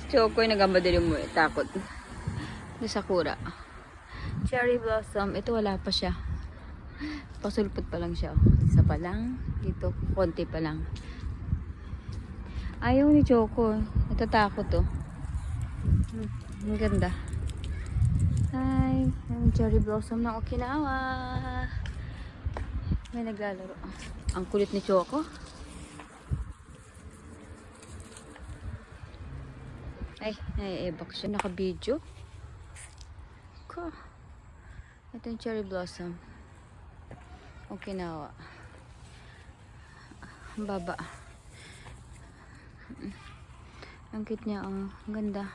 Choco ay nagamadali mo. Takot. Yung sakura. Cherry blossom. Ito wala pa siya. Pasulpot pa lang siya. Isa pa lang. Dito, konti pa lang. Ayaw ni Choco. Natatakot to. Ang ganda. Ay, yung cherry blossom ng Okinawa. May naglalaro. Ang kulit ni Choco. Ay, naiebak siya. Naka-video. Ito yung cherry blossom. Okinawa. Ang baba. Ang cute niya. Ang ganda.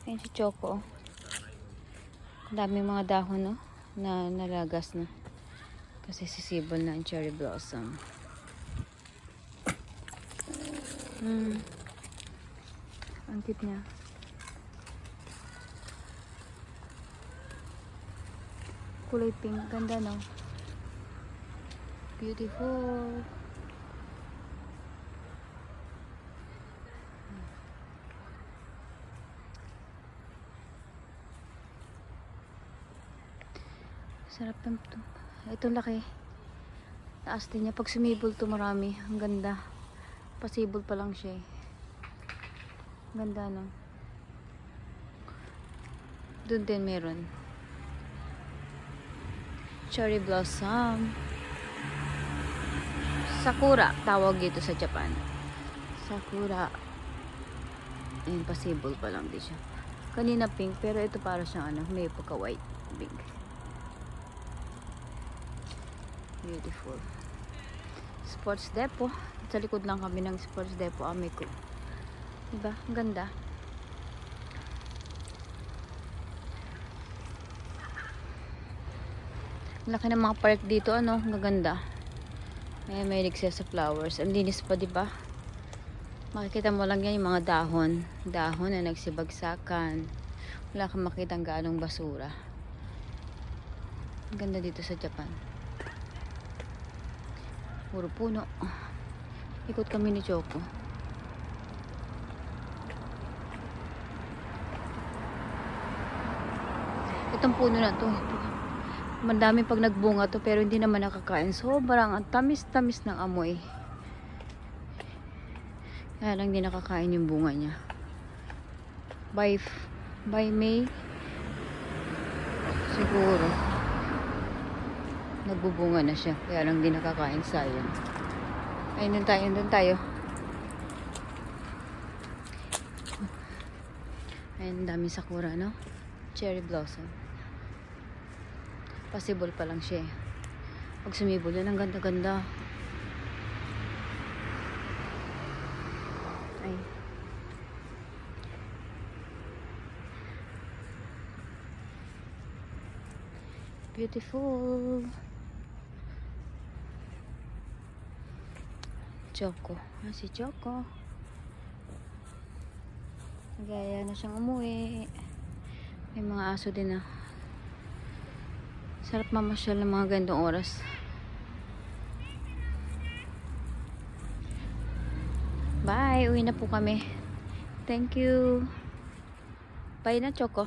Ayan si Choco. Ang daming mga dahon, no? Na nalagas na. Kasi sisibol na ang cherry blossom. Ang cute niya. Kulay pink. Ganda, no? Beautiful. Sarap ng ito. Ito laki. Taas din niya. Pag sumibol to marami. Ang ganda. Pasibol pa lang siya. Ganda, no? Doon din meron. Cherry blossom. Sakura. Tawag dito sa Japan. Sakura. Ayun, pasibol pa lang din siya. Kanina pink. Pero ito para siyang ano. May pagka white. Pink. Beautiful. Sports Depot. Sa likod lang kami ng Sports Depot, Amico. Diba? Ang ganda. Laki ng mga park dito, ano? Ang ganda. May siya sa flowers. Ang linis pa, diba? Makikita mo lang yan yung mga dahon. Dahon na nagsibagsakan. Wala kang makitang gaanong basura. Ang ganda dito sa Japan. Puro puno. Ikot kami ni Choco. Itong puno na to. Madami pag nagbunga to pero hindi naman nakakain. Sobrang ang tamis-tamis ng amoy. Kaya lang hindi nakakain yung bunga niya. By May siguro nagbubunga na siya. Kaya lang di nakakain, sayang. Ayun doon tayo. Ayun, dami sakura, no? Cherry blossom. Possible pa lang siya. Pag sumibol yan, ang ganda-ganda. Ay. Beautiful. Choco. Si Choco. Nagaya na siyang umuwi. May mga aso din na. Sarap mamasyal ng mga gandong oras. Bye. Uwi na po kami. Thank you. Bye na, Choco.